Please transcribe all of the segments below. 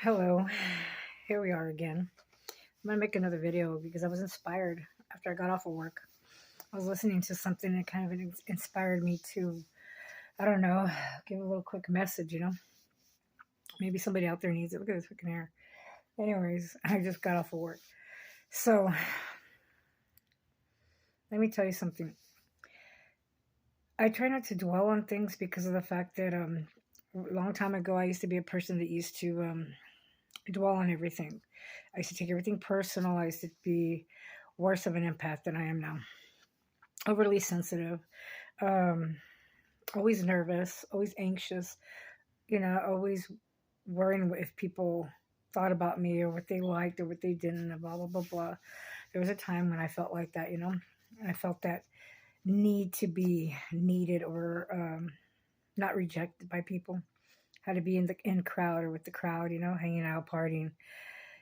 Hello, here we are again. I'm gonna make another video because I was inspired after I got off of work. I was listening to something that kind of inspired me to, I don't know, give a little quick message. Maybe somebody out there needs it. Look at this freaking hair. Anyways, I just got off of work. So, let me tell you something. I try not to dwell on things because of the fact that a long time ago I used to be a person that used to dwell on everything. I used to take everything personal. I used to be worse of an empath than I am now. Overly sensitive, um, always nervous, always anxious, always worrying if people thought about me or what they liked or what they didn't, and blah, blah, blah, blah. There was a time when I felt like that. I felt that need to be needed or not rejected by people. Had to be in the in crowd or with the crowd, hanging out, partying.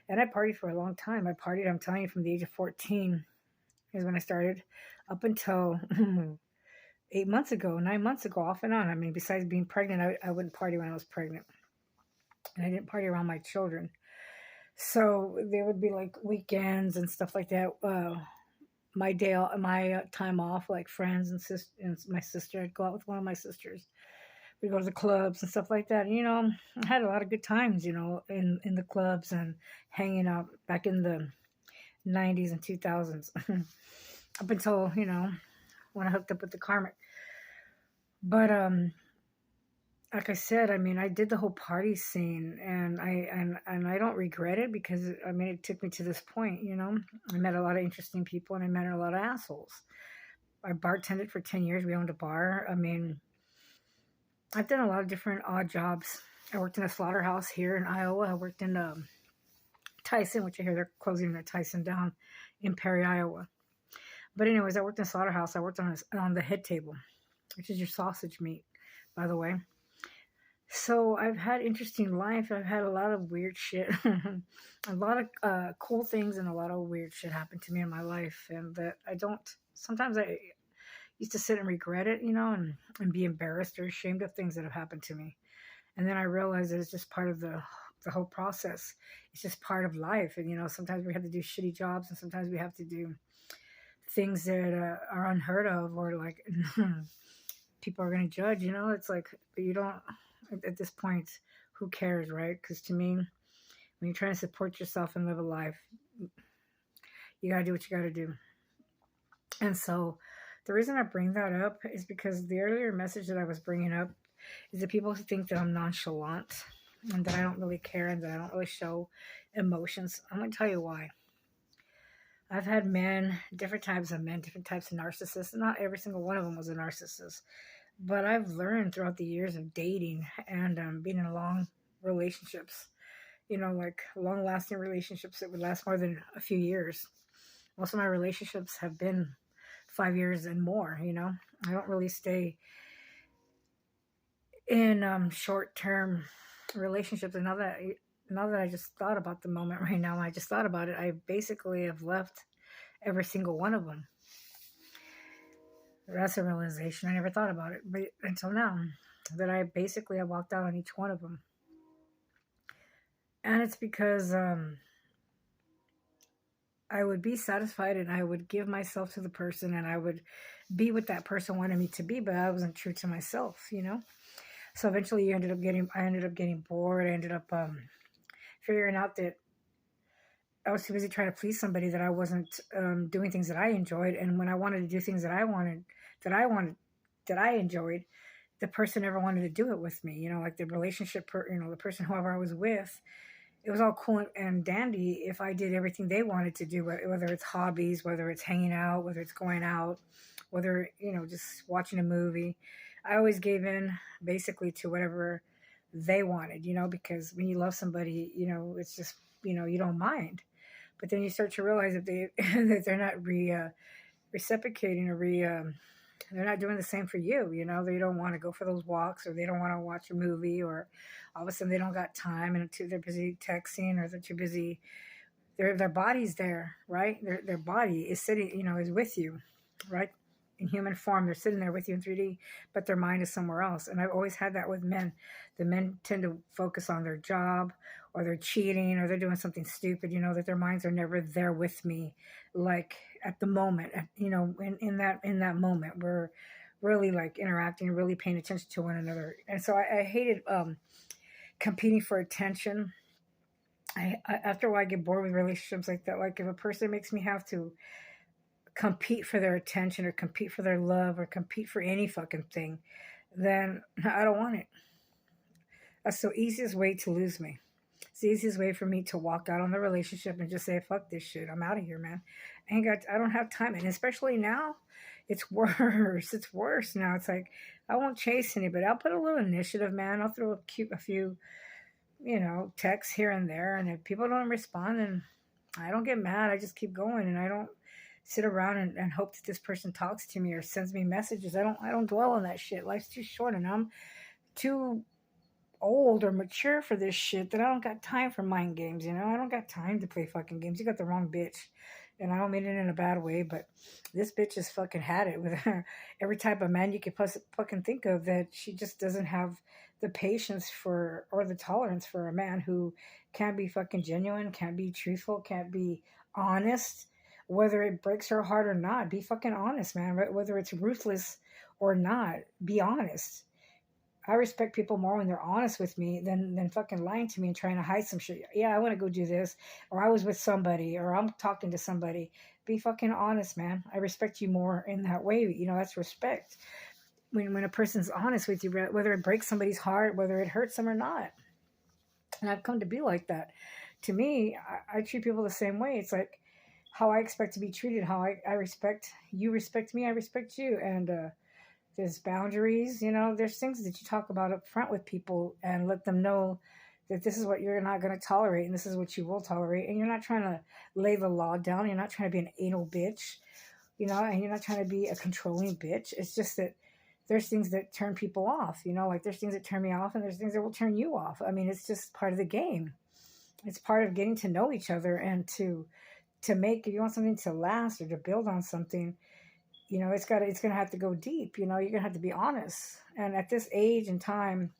And I partied for a long time. I partied, I'm telling you, from the age of 14 is when I started up until 8 months ago, 9 months ago, off and on. I mean, besides being pregnant, I wouldn't party when I was pregnant. And I didn't party around my children. So there would be like weekends and stuff like that. My time off, like friends and my sister, I'd go out with one of my sisters. We go to the clubs and stuff like that. I had a lot of good times, in the clubs and hanging out back in the 90s and 2000s up until, when I hooked up with the karmic. But like I said, I mean, I did the whole party scene, and I don't regret it because I mean, it took me to this point. I met a lot of interesting people, and I met a lot of assholes. I bartended for 10 years. We owned a bar. I mean, I've done a lot of different odd jobs. I worked in a slaughterhouse here in Iowa. I worked in Tyson, which I hear they're closing their Tyson down in Perry, Iowa. But anyways, I worked in a slaughterhouse. I worked on the head table, which is your sausage meat, by the way. So I've had interesting life. I've had a lot of weird shit, a lot of cool things, and a lot of weird shit happened to me in my life, and that I don't. Sometimes I used to sit and regret it, and be embarrassed or ashamed of things that have happened to me. And then I realized that it's just part of the whole process. It's just part of life. And, sometimes we have to do shitty jobs, and sometimes we have to do things that are unheard of, or like people are going to judge, it's like, but you don't, at this point, who cares, right? Because to me, when you're trying to support yourself and live a life, you got to do what you got to do. And so the reason I bring that up is because the earlier message that I was bringing up is that people think that I'm nonchalant and that I don't really care and that I don't really show emotions. I'm going to tell you why. I've had different types of narcissists. Not every single one of them was a narcissist. But I've learned throughout the years of dating and being in long relationships, like long-lasting relationships that would last more than a few years. Most of my relationships have been 5 years and more, I don't really stay in short-term relationships. And now that I just thought about the moment right now, I just thought about it, I basically have left every single one of them. That's a realization. I never thought about it but until now, that I basically have walked out on each one of them. And it's because I would be satisfied and I would give myself to the person and I would be what that person wanted me to be, but I wasn't true to myself, So eventually I ended up getting bored. I ended up figuring out that I was too busy trying to please somebody, that I wasn't doing things that I enjoyed. And when I wanted to do things that I enjoyed, the person never wanted to do it with me. Like the relationship, the person, whoever I was with, it was all cool and dandy if I did everything they wanted to do, whether it's hobbies, whether it's hanging out, whether it's going out, whether, just watching a movie. I always gave in basically to whatever they wanted, because when you love somebody, it's just, you don't mind. But then you start to realize that that they're not reciprocating or they're not doing the same for you. They don't want to go for those walks, or they don't want to watch a movie, or all of a sudden they don't got time and they're busy texting, or they're too busy. Their body's there, right? Their body is sitting, is with you, right? in human form. They're sitting there with you in 3D, but their mind is somewhere else. And I've always had that with men. The men tend to focus on their job, or they're cheating, or they're doing something stupid, that their minds are never there with me. Like at the moment, in that moment, we're really like interacting, really paying attention to one another. And so I hated competing for attention. After a while, I get bored with relationships like that. Like if a person makes me have to compete for their attention, or compete for their love, or compete for any fucking thing, then I don't want it. That's the easiest way to lose me. It's the easiest way for me to walk out on the relationship and just say, fuck this shit. I'm out of here, man. I don't have time. And especially now, it's worse. It's worse now. It's like, I won't chase anybody. I'll put a little initiative, man. I'll throw a few, texts here and there. And if people don't respond, then I don't get mad. I just keep going, and I don't sit around and hope that this person talks to me or sends me messages. I don't dwell on that shit. Life's too short, and I'm too old or mature for this shit that I don't got time for mind games. I don't got time to play fucking games. You got the wrong bitch. And I don't mean it in a bad way, but this bitch has fucking had it with her. Every type of man you could fucking think of, that she just doesn't have the patience for, or the tolerance for, a man who can't be fucking genuine, can't be truthful, can't be honest, whether it breaks her heart or not. Be fucking honest, man. Whether it's ruthless or not, be honest. I respect people more when they're honest with me than fucking lying to me and trying to hide some shit. Yeah, I want to go do this, or I was with somebody, or I'm talking to somebody. Be fucking honest, man. I respect you more in that way. That's respect. When a person's honest with you, whether it breaks somebody's heart, whether it hurts them or not. And I've come to be like that. To me, I treat people the same way. It's like how I expect to be treated, how I respect you, respect me, I respect you. And there's boundaries, there's things that you talk about up front with people and let them know that this is what you're not going to tolerate and this is what you will tolerate. And you're not trying to lay the law down. You're not trying to be an anal bitch, and you're not trying to be a controlling bitch. It's just that there's things that turn people off, like there's things that turn me off and there's things that will turn you off. I mean, it's just part of the game. It's part of getting to know each other, and to make, if you want something to last or to build on something, it's going to have to go deep. You're going to have to be honest. And at this age and time,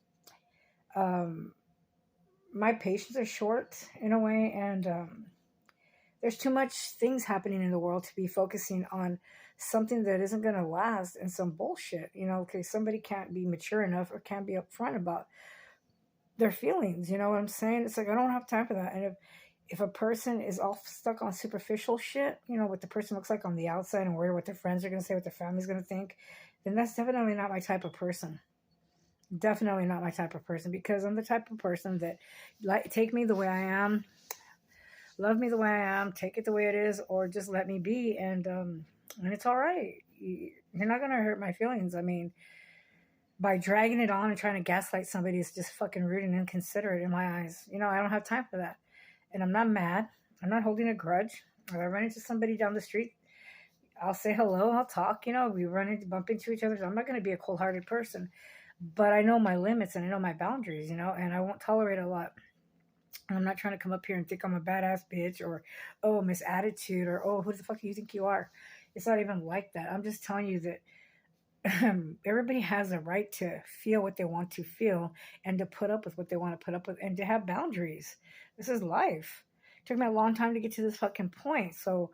my patience is short in a way. And there's too much things happening in the world to be focusing on something that isn't going to last, and some bullshit, because somebody can't be mature enough or can't be upfront about their feelings. You know what I'm saying? It's like, I don't have time for that. And if a person is all stuck on superficial shit, what the person looks like on the outside and worried what their friends are going to say, what their family's going to think, then that's definitely not my type of person. Definitely not my type of person, because I'm the type of person that, take me the way I am, love me the way I am, take it the way it is, or just let me be. And it's all right. You're not going to hurt my feelings. I mean, by dragging it on and trying to gaslight somebody is just fucking rude and inconsiderate in my eyes. I don't have time for that. And I'm not mad. I'm not holding a grudge. If I run into somebody down the street, I'll say hello. I'll talk. We bump into each other. So I'm not going to be a cold-hearted person. But I know my limits and I know my boundaries, and I won't tolerate a lot. And I'm not trying to come up here and think I'm a badass bitch, or, oh, Miss Attitude, or, oh, who the fuck do you think you are? It's not even like that. I'm just telling you that everybody has a right to feel what they want to feel, and to put up with what they want to put up with, and to have boundaries. This is life. It took me a long time to get to this fucking point. So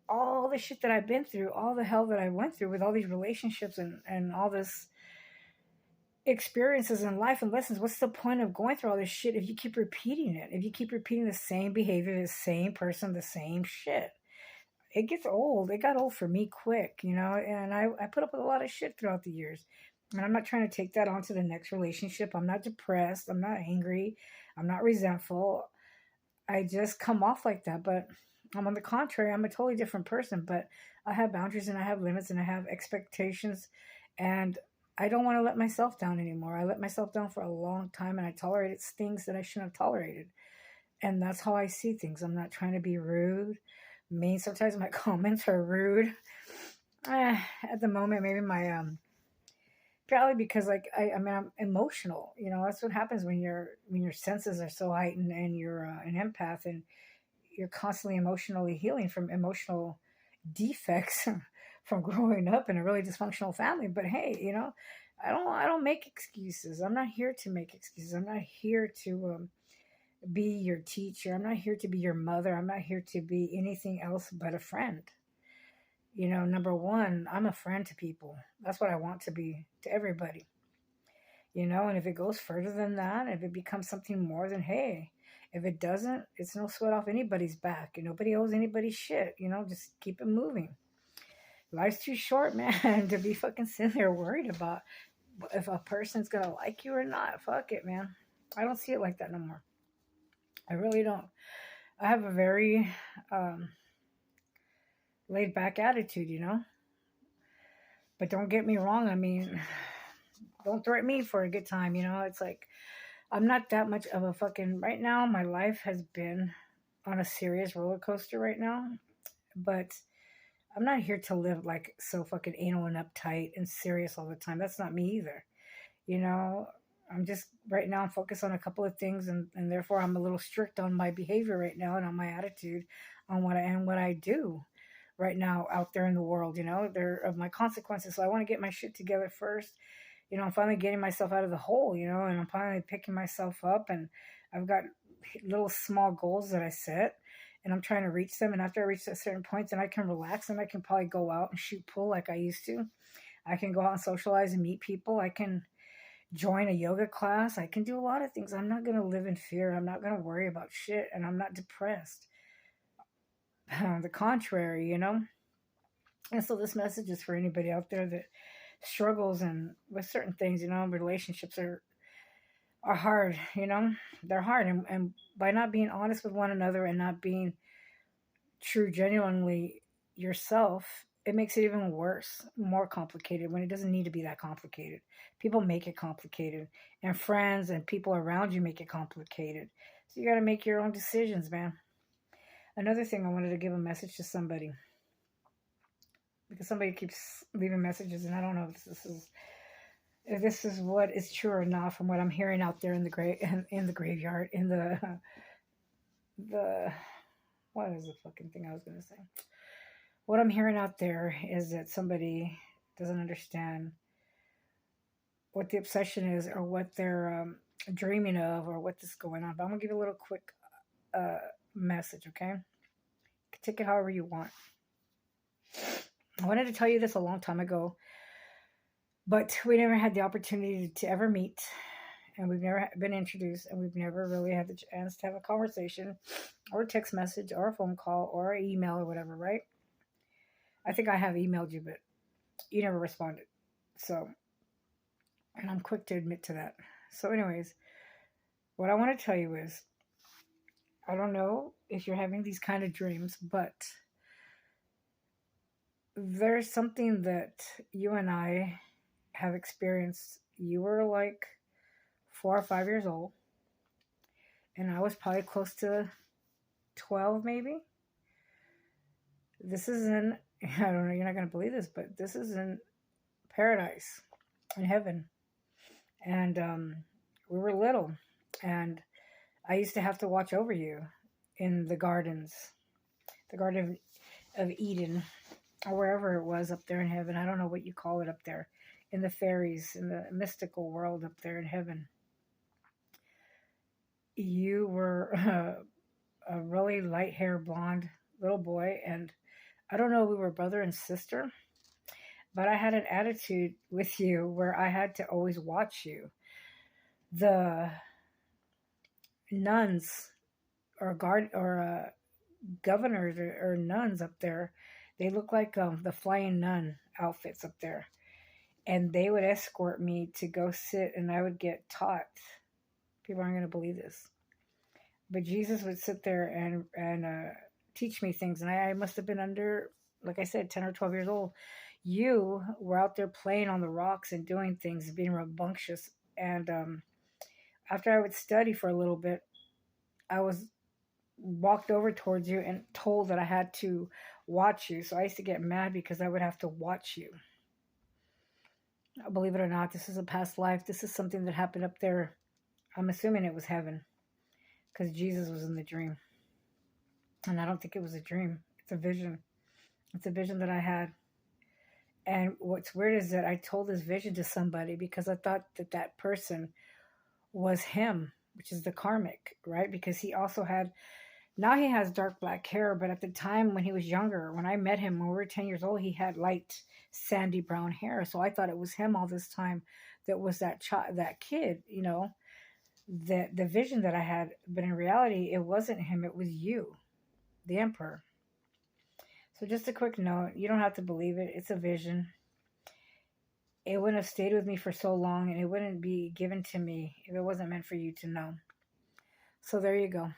all the shit that I've been through, all the hell that I went through with all these relationships and all this experiences in life and lessons, what's the point of going through all this shit if you keep repeating it? If you keep repeating the same behavior, the same person, the same shit? It gets old. It got old for me quick, and I put up with a lot of shit throughout the years. And I'm not trying to take that on to the next relationship. I'm not depressed. I'm not angry. I'm not resentful. I just come off like that. But I'm on the contrary. I'm a totally different person. But I have boundaries and I have limits and I have expectations. And I don't want to let myself down anymore. I let myself down for a long time, and I tolerated things that I shouldn't have tolerated. And that's how I see things. I'm not trying to be rude. Sometimes my comments are rude. At the moment, maybe my probably because I'm emotional. That's what happens when your senses are so heightened, and you're an empath, and you're constantly emotionally healing from emotional defects from growing up in a really dysfunctional family. But hey, I don't make excuses. I'm not here to make excuses. I'm not here to be your teacher. I'm not here to be your mother. I'm not here to be anything else but a friend. Number one, I'm a friend to people. That's what I want to be to everybody. And if it goes further than that, if it becomes something more, then hey, if it doesn't, it's no sweat off anybody's back. Nobody owes anybody shit. Just keep it moving. Life's too short, man, to be fucking sitting there worried about if a person's gonna like you or not. Fuck it, man. I don't see it like that no more. I really don't. I have a very laid back attitude, But don't get me wrong. I mean, don't threaten me for a good time, It's like, I'm not that much of a fucking, right now, my life has been on a serious roller coaster right now. But I'm not here to live like so fucking anal and uptight and serious all the time. That's not me either. I'm just right now I'm focused on a couple of things, and therefore I'm a little strict on my behavior right now and on my attitude on what I do right now out there in the world. There of my consequences. So I want to get my shit together first. I'm finally getting myself out of the hole, and I'm finally picking myself up, and I've got little small goals that I set, and I'm trying to reach them. And after I reach a certain point, then I can relax and I can probably go out and shoot pool like I used to. I can go out and socialize and meet people. I can join a yoga class. I can do a lot of things. I'm not going to live in fear. I'm not going to worry about shit, and I'm not depressed. The contrary, And so this message is for anybody out there that struggles and with certain things, relationships are hard, they're hard. And by not being honest with one another and not being true, genuinely yourself, it makes it even worse, more complicated when it doesn't need to be that complicated. People make it complicated, and friends and people around you make it complicated. So you got to make your own decisions, man. Another thing, I wanted to give a message to somebody, because somebody keeps leaving messages, and I don't know if this is what is true or not from what I'm hearing out there in the graveyard, in the what is the fucking thing I was gonna say? What I'm hearing out there is that somebody doesn't understand what the obsession is, or what they're dreaming of, or what's going on. But I'm gonna give you a little quick message, okay? Take it however you want. I wanted to tell you this a long time ago, but we never had the opportunity to ever meet, and we've never been introduced, and we've never really had the chance to have a conversation, or a text message, or a phone call, or an email, or whatever, right? I think I have emailed you, but you never responded. So, and I'm quick to admit to that. So anyways, what I want to tell you is, I don't know if you're having these kind of dreams, but there's something that you and I have experienced. You were like 4 or 5 years old, and I was probably close to 12, maybe. This is in, I don't know, you're not going to believe this, but this is in paradise, in heaven. And we were little, and I used to have to watch over you in the gardens, the Garden of Eden, or wherever it was up there in heaven. I don't know what you call it up there, in the fairies, in the mystical world up there in heaven. You were a really light hair blonde little boy, and I don't know, we were brother and sister, but I had an attitude with you where I had to always watch you. The nuns or governors or nuns up there, they look like the flying nun outfits up there, and they would escort me to go sit, and I would get taught. People aren't going to believe this, but Jesus would sit there and teach me things, and I must have been under, like I said, 10 or 12 years old. You were out there playing on the rocks and doing things, being rambunctious, and after I would study for a little bit, I was walked over towards you and told that I had to watch you. So I used to get mad because I would have to watch you. Believe it or not, this is a past life. This is something that happened up there. I'm assuming it was heaven, because Jesus was in the dream. And I don't think it was a dream. It's a vision. It's a vision that I had. And what's weird is that I told this vision to somebody because I thought that that person was him, which is the karmic, right? Because he also had, now he has dark black hair, but at the time when he was younger, when I met him when we were 10 years old, he had light sandy brown hair. So I thought it was him all this time that was that child, that kid, you know, the vision that I had. But in reality, it wasn't him, it was you, the emperor. So just a quick note, you don't have to believe it. It's a vision. It wouldn't have stayed with me for so long, and it wouldn't be given to me if it wasn't meant for you to know. So there you go.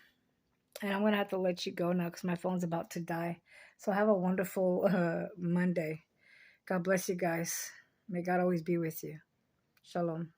And I'm going to have to let you go now because my phone's about to die. So have a wonderful Monday. God bless you guys. May God always be with you. Shalom.